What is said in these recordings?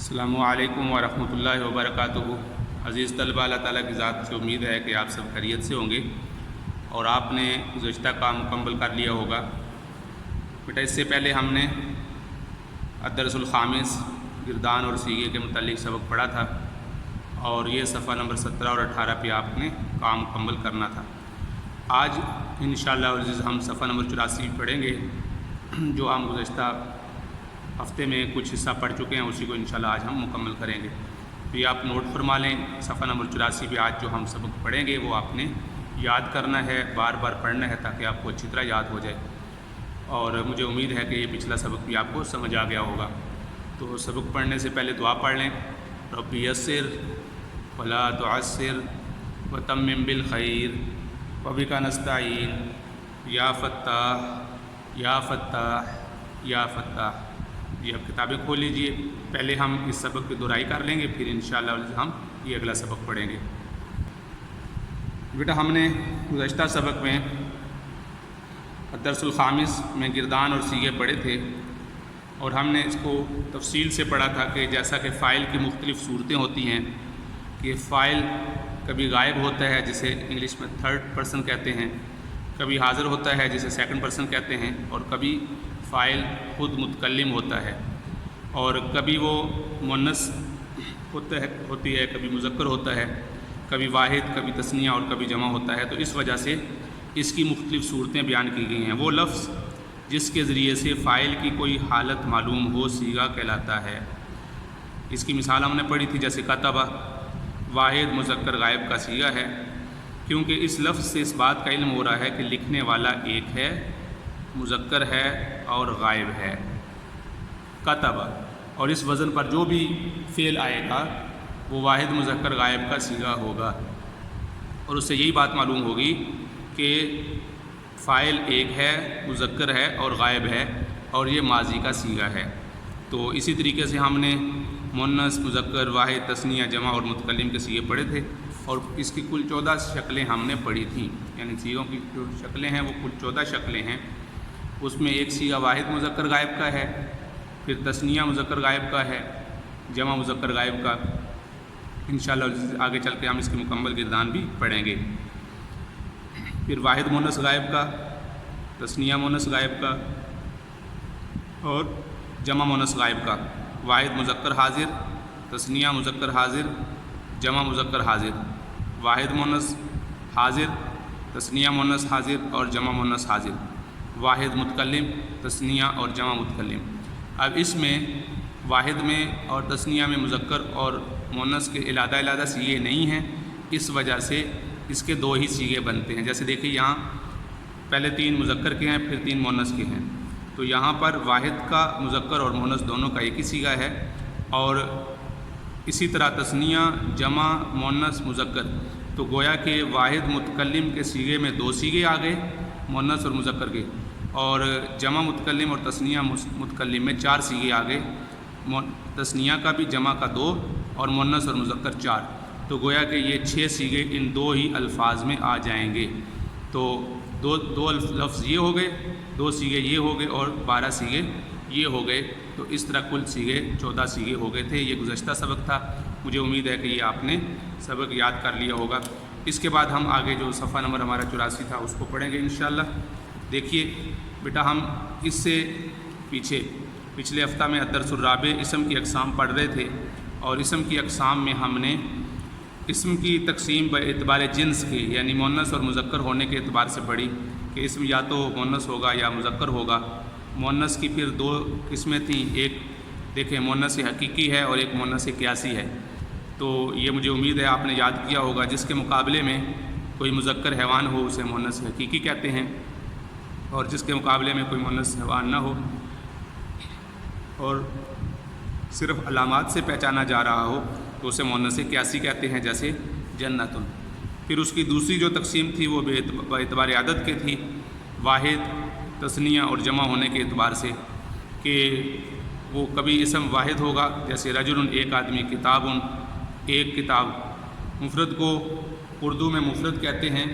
السلام علیکم ورحمۃ اللہ وبرکاتہ۔ عزیز طلبہ، اللہ تعالیٰ کی ذات سے امید ہے کہ آپ سب خیریت سے ہوں گے اور آپ نے گزشتہ کام مکمل کر لیا ہوگا۔ بیٹا اس سے پہلے ہم نے الدرس الخامس گردان اور سیغے کے متعلق سبق پڑھا تھا اور یہ صفحہ نمبر 17 اور 18 پہ آپ نے کام مکمل کرنا تھا۔ آج انشاءاللہ عزیز ہم صفحہ نمبر 84 پڑھیں گے، جو ہم گزشتہ ہفتے میں کچھ حصہ پڑھ چکے ہیں، اسی کو انشاءاللہ آج ہم مکمل کریں گے۔ تو یہ آپ نوٹ فرما لیں، صفحہ نمبر 84 پہ آج جو ہم سبق پڑھیں گے وہ آپ نے یاد کرنا ہے، بار بار پڑھنا ہے تاکہ آپ کو اچھی طرح یاد ہو جائے، اور مجھے امید ہے کہ یہ پچھلا سبق بھی آپ کو سمجھ آ گیا ہوگا۔ تو سبق پڑھنے سے پہلے دعا پڑھ لیں، رب یسر ولا تعسر وتمم بالخیر وبک نستعین یا فتاح یا فتاح یا فتاح۔ یہ اب کتابیں کھول لیجئے، پہلے ہم اس سبق کی دہرائی کر لیں گے، پھر انشاءاللہ ہم یہ اگلا سبق پڑھیں گے۔ بیٹا ہم نے گزشتہ سبق میں الدرس الخامس میں گردان اور سیغے پڑھے تھے اور ہم نے اس کو تفصیل سے پڑھا تھا کہ جیسا کہ فاعل کی مختلف صورتیں ہوتی ہیں کہ فاعل کبھی غائب ہوتا ہے جسے انگلش میں تھرڈ پرسن کہتے ہیں، کبھی حاضر ہوتا ہے جسے سیکنڈ پرسن کہتے ہیں، اور کبھی فاعل خود متکلم ہوتا ہے، اور کبھی وہ مؤنث ہوتی ہے، کبھی مذکر ہوتا ہے، کبھی واحد، کبھی تثنیہ اور کبھی جمع ہوتا ہے۔ تو اس وجہ سے اس کی مختلف صورتیں بیان کی گئی ہیں۔ وہ لفظ جس کے ذریعے سے فاعل کی کوئی حالت معلوم ہو صیغہ کہلاتا ہے۔ اس کی مثال ہم نے پڑھی تھی، جیسے کتبہ واحد مذکر غائب کا صیغہ ہے، کیونکہ اس لفظ سے اس بات کا علم ہو رہا ہے کہ لکھنے والا ایک ہے، مذکر ہے اور غائب ہے، کتبہ، اور اس وزن پر جو بھی فعل آئے گا وہ واحد مذکر غائب کا صیغہ ہوگا، اور اس سے یہی بات معلوم ہوگی کہ فاعل ایک ہے، مذکر ہے اور غائب ہے، اور یہ ماضی کا صیغہ ہے۔ تو اسی طریقے سے ہم نے مؤنث، مذکر، واحد، تثنیہ، جمع اور متکلم کے صیغے پڑھے تھے، اور اس کی کل 14 شکلیں ہم نے پڑھی تھیں، یعنی صیغوں کی جو شکلیں ہیں وہ کل 14 شکلیں ہیں۔ اس میں ایک صیغہ واحد مذکر غائب کا ہے، پھر تثنیہ مذکر غائب کا ہے، جمع مذکر غائب کا۔ انشاءاللہ آگے چل کے ہم اس کی مکمل گردان بھی پڑھیں گے۔ پھر واحد مؤنث غائب کا، تثنیہ مؤنث غائب کا اور جمع مؤنث غائب کا۔ واحد مذکر حاضر، تثنیہ مذکر حاضر، جمع مذکر حاضر۔ واحد مؤنث حاضر، تثنیہ مؤنث حاضر اور جمع مؤنث حاضر۔ واحد متکلم، تثنیہ اور جمع متکلم۔ اب اس میں واحد میں اور تثنیہ میں مذکر اور مؤنث کے علیحدہ علیحدہ صیغے نہیں ہیں، اس وجہ سے اس کے 2 ہی صیغے بنتے ہیں۔ جیسے دیکھیے یہاں پہلے 3 مذکر کے ہیں، پھر 3 مؤنث کے ہیں، تو یہاں پر واحد کا مذکر اور مؤنث دونوں کا ایک ہی صیغہ ہے، اور اسی طرح تثنیہ، جمع، مؤنث، مذکر، تو گویا کہ واحد متکلم کے صیغے میں 2 صیغے آ گئے، مؤنث اور مذکر کے، اور جمع متکلم اور تثنیہ متکلم میں 4 صیغے آ گئے، تثنیہ کا بھی، جمع کا 2 اور مؤنث اور مذکر 4، تو گویا کہ یہ 6 صیغے ان 2 ہی الفاظ میں آ جائیں گے۔ تو دو لفظ یہ ہو گئے، 2 صیغے یہ ہو گئے اور 12 صیغے یہ ہو گئے، تو اس طرح کل صیغے 14 صیغے ہو گئے تھے۔ یہ گزشتہ سبق تھا، مجھے امید ہے کہ یہ آپ نے سبق یاد کر لیا ہوگا۔ اس کے بعد ہم آگے جو صفحہ نمبر ہمارا 84 تھا اس کو پڑھیں گے انشاءاللہ۔ دیکھیے بیٹا ہم اس سے پچھلے ہفتہ میں الدرس الرابع اسم کی اقسام پڑھ رہے تھے، اور اسم کی اقسام میں ہم نے اسم کی تقسیم بے اعتبار جنس کے، یعنی مؤنث اور مذکر ہونے کے اعتبار سے پڑھی کہ اسم یا تو مؤنث ہوگا یا مذکر ہوگا۔ مؤنث کی پھر 2 قسمیں تھیں، ایک دیکھیں مؤنث حقیقی ہے اور ایک مؤنث قیاسی ہے۔ تو یہ مجھے امید ہے آپ نے یاد کیا ہوگا، جس کے مقابلے میں کوئی مذکر حیوان ہو اسے مؤنث حقیقی کہتے ہیں، اور جس کے مقابلے میں کوئی مؤنث حیوان نہ ہو اور صرف علامات سے پہچانا جا رہا ہو تو اسے مؤنث قیاسی کہتے ہیں، جیسے جنت۔ پھر اس کی دوسری جو تقسیم تھی وہ بے اعتبار عدد کے تھی، واحد، تثنیہ اور جمع ہونے کے اعتبار سے، کہ وہ کبھی اسم واحد ہوگا، جیسے رجل ایک آدمی، کتاب ایک کتاب۔ مفرد کو اردو میں مفرد کہتے ہیں،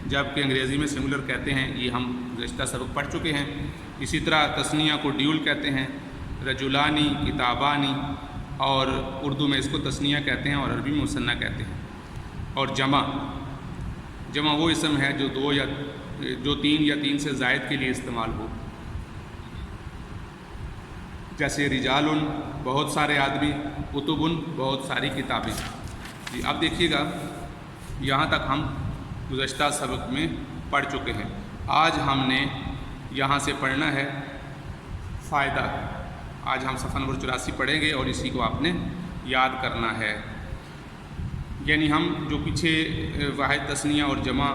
جبکہ انگریزی میں سنگولر کہتے ہیں، یہ ہم گزشتہ سبق پڑھ چکے ہیں۔ اسی طرح تثنیہ کو ڈیول کہتے ہیں، رجلانی، کتابانی، اور اردو میں اس کو تثنیہ کہتے ہیں اور عربی میں مثنیٰ کہتے ہیں۔ اور جمع وہ اسم ہے جو تین یا تین سے زائد کے لیے استعمال ہو، جیسے رجال بہت سارے آدمی، کتب بہت ساری کتابیں۔ جی اب دیکھیے گا، یہاں تک ہم گزشتہ سبق میں پڑھ چکے ہیں۔ آج ہم نے یہاں سے پڑھنا ہے فائدہ۔ آج ہم صفحہ نمبر 84 پڑھیں گے اور اسی کو آپ نے یاد کرنا ہے۔ یعنی ہم جو پیچھے واحد، تثنیہ اور جمع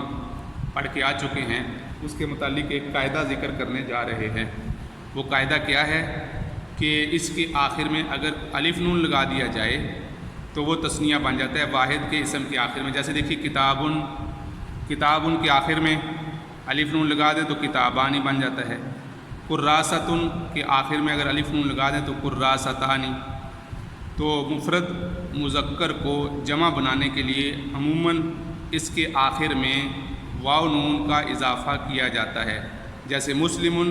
پڑھ کے آ چکے ہیں، اس کے متعلق ایک قاعدہ ذکر کرنے جا رہے ہیں۔ وہ قاعدہ کیا ہے کہ اس کے آخر میں اگر الف نون لگا دیا جائے تو وہ تثنیہ بن جاتا ہے واحد کے اسم کے آخر میں۔ جیسے دیکھیے کتابن کے آخر میں الف نون لگا دیں تو کتابانی بن جاتا ہے۔ کراستن کے آخر میں اگر الف نون لگا دیں تو کراستانی۔ تو مفرد مذکر کو جمع بنانے کے لیے عموماً اس کے آخر میں واو نون کا اضافہ کیا جاتا ہے۔ جیسے مسلمن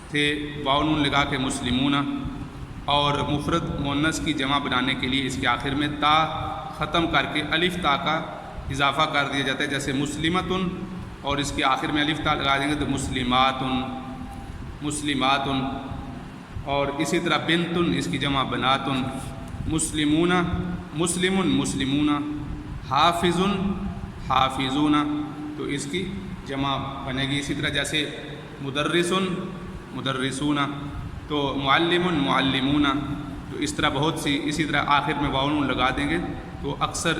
تھے، واو نون لگا کے مسلمون، اور مفرد مؤنث کی جمع بنانے کے لیے اس کے آخر میں تا ختم کر کے الف تا کا اضافہ کر دیا جاتا ہے۔ جیسے مسلمتن، اور اس کے آخر میں الف تا لگا دیں گے تو مسلماتن، اور اسی طرح بنتن، اس کی جمع بناتن، مسلمون، حافظون، تو اس کی جمع بنے گی۔ اسی طرح جیسے مدرسون، تو معلمون، تو اس طرح بہت سی، اسی طرح آخر میں واو نون لگا دیں گے تو اکثر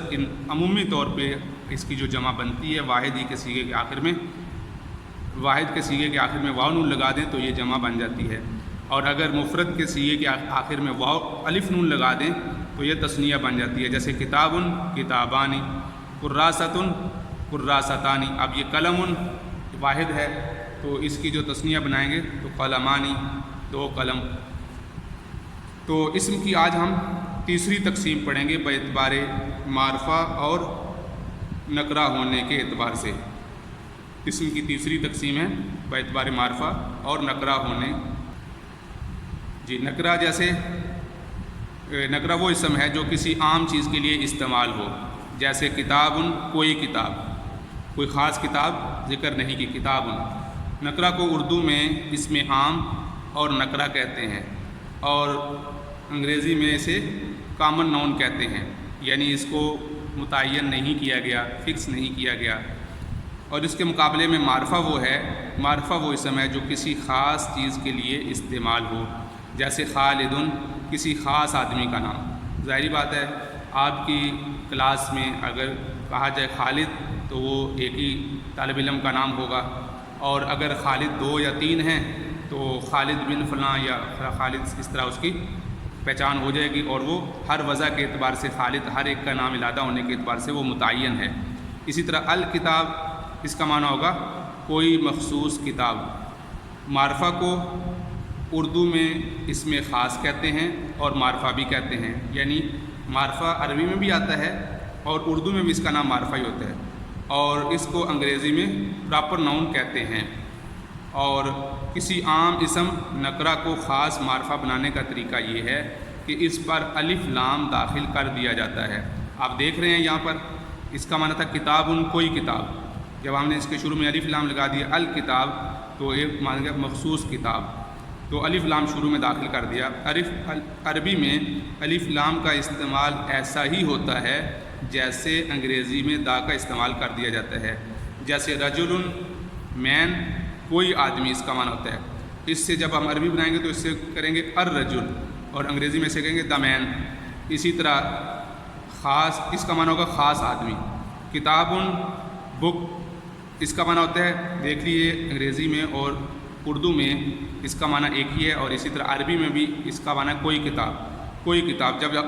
عمومی طور پہ اس کی جو جمع بنتی ہے واحد کے سیغے کے آخر میں واو نون لگا دیں تو یہ جمع بن جاتی ہے۔ اور اگر مفرد کے سیغے کے آخر میں واو الف نون لگا دیں تو یہ تثنیہ بن جاتی ہے۔ جیسے کتابن، کتابانی، کراستن، کراستانی۔ اب یہ قلم واحد ہے تو اس کی جو تثنیہ بنائیں گے تو قلمانی، 2 قلم۔ تو اسم کی آج ہم تیسری تقسیم پڑھیں گے باعتبار معرفہ اور نکرہ ہونے کے اعتبار سے۔ اسم کی تیسری تقسیم ہے باعتبار معرفہ اور نکرہ ہونے۔ جی نکرہ، جیسے نکرہ وہ اسم ہے جو کسی عام چیز کے لیے استعمال ہو، جیسے کتابن، کوئی کتاب، کوئی خاص کتاب ذکر نہیں کی، کتابن۔ نکرہ کو اردو میں اسم عام اور نکرہ کہتے ہیں، اور انگریزی میں اسے کامن ناؤن کہتے ہیں، یعنی اس کو متعین نہیں کیا گیا، فکس نہیں کیا گیا۔ اور اس کے مقابلے میں معرفہ وہ اسم ہے جو کسی خاص چیز کے لیے استعمال ہو، جیسے خالدن، کسی خاص آدمی کا نام۔ ظاہری بات ہے آپ کی کلاس میں اگر کہا جائے خالد تو وہ ایک ہی طالب علم کا نام ہوگا، اور اگر خالد 2 یا 3 ہیں تو خالد بن فلاں یا خالد، اس طرح اس کی پہچان ہو جائے گی، اور وہ ہر وضع کے اعتبار سے خالد، ہر ایک کا نام علادہ ہونے کے اعتبار سے وہ متعین ہے۔ اسی طرح الکتاب، اس کا معنی ہوگا کوئی مخصوص کتاب۔ معرفہ کو اردو میں اسم خاص کہتے ہیں اور معرفہ بھی کہتے ہیں، یعنی معرفہ عربی میں بھی آتا ہے اور اردو میں بھی اس کا نام معرفہ ہی ہوتا ہے، اور اس کو انگریزی میں پراپر ناؤن کہتے ہیں۔ اور کسی عام اسم نکرہ کو خاص معرفہ بنانے کا طریقہ یہ ہے کہ اس پر الف لام داخل کر دیا جاتا ہے۔ آپ دیکھ رہے ہیں یہاں پر اس کا معنی تھا کتابن، کوئی کتاب، جب ہم نے اس کے شروع میں الف لام لگا دیا الکتاب تو ایک معنی گیا مخصوص کتاب، تو الف لام شروع میں داخل کر دیا۔ عربی میں الف لام کا استعمال ایسا ہی ہوتا ہے جیسے انگریزی میں دا کا استعمال کر دیا جاتا ہے۔ جیسے رجل، مین، کوئی آدمی، اس کا معنی ہوتا ہے۔ اس سے جب ہم عربی بنائیں گے تو اس سے کریں گے الرجل، اور انگریزی میں سے کہیں گے دا مین۔ اسی طرح خاص، اس کا معنی ہوگا خاص آدمی۔ کتابن، بک، اس کا معنی ہوتا ہے، دیکھ لیجیے انگریزی میں اور اردو میں اس کا معنی ایک ہی ہے، اور اسی طرح عربی میں بھی اس کا معنی کوئی کتاب۔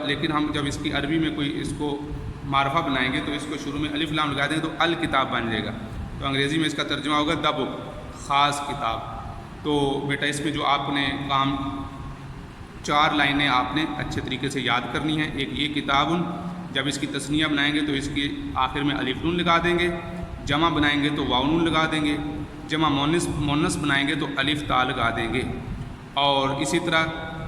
لیکن ہم جب اس کی عربی میں کوئی اس کو معرفہ بنائیں گے تو اس کو شروع میں الف لام لگا دیں گے تو الکتاب بن جائے گا، تو انگریزی میں اس کا ترجمہ ہوگا دا بک، خاص کتاب۔ تو بیٹا اس میں جو آپ نے کام 4 لائنیں آپ نے اچھے طریقے سے یاد کرنی ہیں۔ ایک یہ کتابن، جب اس کی تثنیہ بنائیں گے تو اس کی آخر میں الف نون لگا دیں گے، جمع بنائیں گے تو واو نون لگا دیں گے، جمع مؤنث بنائیں گے تو الف تا لگا دیں گے۔ اور اسی طرح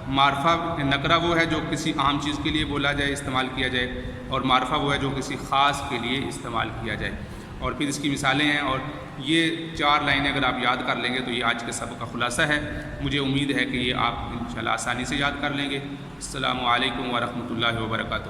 معرفہ نکرہ وہ ہے جو کسی عام چیز کے لیے بولا جائے، استعمال کیا جائے، اور معرفہ وہ ہے جو کسی خاص کے لیے استعمال کیا جائے. اور پھر اس کی مثالیں ہیں، اور یہ 4 لائنیں اگر آپ یاد کر لیں گے تو یہ آج کے سبق کا خلاصہ ہے. مجھے امید ہے کہ یہ آپ انشاءاللہ آسانی سے یاد کر لیں گے. السلام علیکم ورحمۃ اللہ وبرکاتہ.